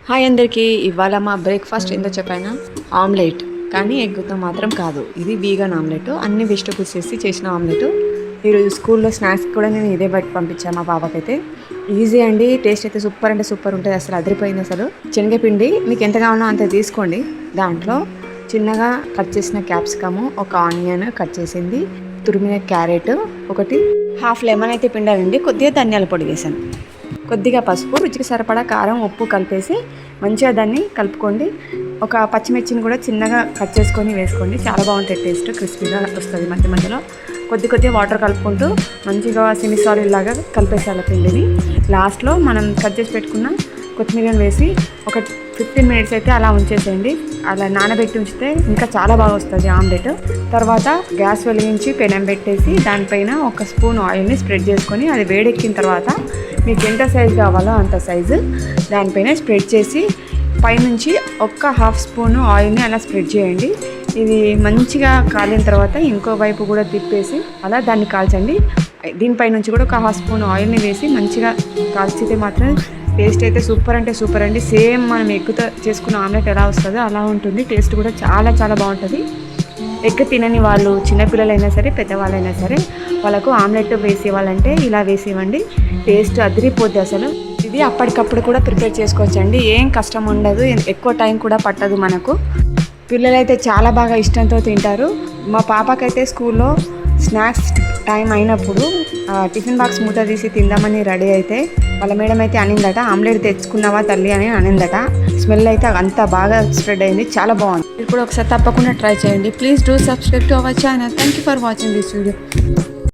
Hi అందరికీ. ఇవాళ మా బ్రేక్ఫాస్ట్ ఏందో చెప్పాను, ఆమ్లెట్. కానీ ఎగ్గుతో మాత్రం కాదు, ఇది వీగన్ ఆమ్లెట్. అన్ని వెజిటబుల్స్ వేసి చేసిన ఆమ్లెట్. ఈరోజు స్కూల్లో స్నాక్స్ కూడా నేను ఇదే బట్టి పంపించాను మా పాపకైతే. ఈజీ అండి, టేస్ట్ అయితే సూపర్ అంటే సూపర్ ఉంటుంది, అసలు అదిరిపోయింది. అసలు శనగపిండి మీకు ఎంత కావాలో అంత తీసుకోండి. దాంట్లో చిన్నగా కట్ చేసిన క్యాప్సికము, ఒక ఆనియన్ కట్ చేసింది, తురిమిన క్యారెట్ ఒకటి, హాఫ్ లెమన్ అయితే పిండాలండి. కొద్దిగా ధనియాల పొడి వేసాను, కొద్దిగా పసుపు, రుచికి సరిపడా కారం, ఉప్పు కలిపేసి మంచిగా దాన్ని కలుపుకోండి. ఒక పచ్చిమిర్చిని కూడా చిన్నగా కట్ చేసుకొని వేసుకోండి, చాలా బాగుంటుంది టేస్ట్, క్రిస్పీగా వస్తుంది. మధ్య మధ్యలో కొద్దిగా వాటర్ కలుపుకుంటూ మంచిగా సెమీ సాలిడ్ లాగా కలిపేసాలి పిండిని. లాస్ట్లో మనం కట్ చేసి పెట్టుకున్న కొత్తిమీరని వేసి ఒక 15 మినిట్స్ అయితే అలా ఉంచేసేయండి. అలా నానబెట్టి ఉంచితే ఇంకా చాలా బాగా వస్తుంది ఆమ్లెట్. తర్వాత గ్యాస్ వెలిగించి పెనం పెట్టేసి దానిపైన ఒక స్పూన్ ఆయిల్ని స్ప్రెడ్ చేసుకొని, అది వేడెక్కిన తర్వాత మీకు ఎంత సైజు కావాలో అంత సైజు దానిపైన స్ప్రెడ్ చేసి పైనుంచి ఒక హాఫ్ స్పూను ఆయిల్ని అలా స్ప్రెడ్ చేయండి. ఇది మంచిగా కాలిన తర్వాత ఇంకో వైపు కూడా తిప్పేసి అలా దాన్ని కాల్చండి. దీనిపై నుంచి కూడా ఒక హాఫ్ స్పూన్ ఆయిల్ని వేసి మంచిగా కాల్చితే మాత్రం టేస్ట్ అయితే సూపర్ అంటే సూపర్ అండి. సేమ్ మనం ఎగ్గుతో చేసుకున్న ఆమ్లెట్ ఎలా వస్తుందో అలా ఉంటుంది. టేస్ట్ కూడా చాలా చాలా బాగుంటుంది. ఎగ్ తినని వాళ్ళు, చిన్నపిల్లలైనా సరే పెద్దవాళ్ళైనా సరే, వాళ్ళకు ఆమ్లెట్ వేసేవాళ్ళంటే ఇలా వేసేవండి, టేస్ట్ అదిరిపోద్ది అసలు. ఇది అప్పటికప్పుడు కూడా ప్రిపేర్ చేసుకోవచ్చండి, ఏం కష్టం ఉండదు, ఎక్కువ టైం కూడా పట్టదు మనకు. పిల్లలైతే చాలా బాగా ఇష్టంతో తింటారు. మా పాపకైతే స్కూల్లో స్నాక్స్ టైం అయినప్పుడు టిఫిన్ బాక్స్ మూత తీసి తిందామని రెడీ అయితే వాళ్ళ మేడం అయితే అనిందట, ఆమ్లెట్ తెచ్చుకున్నావా తల్లి అని అనిందట. స్మెల్ అయితే అంత బాగా స్ప్రెడ్ అయింది, చాలా బాగుంది. మీరు కూడా ఒకసారి తప్పకుండా ట్రై చేయండి. Please do subscribe to our channel. Thank you for watching this video.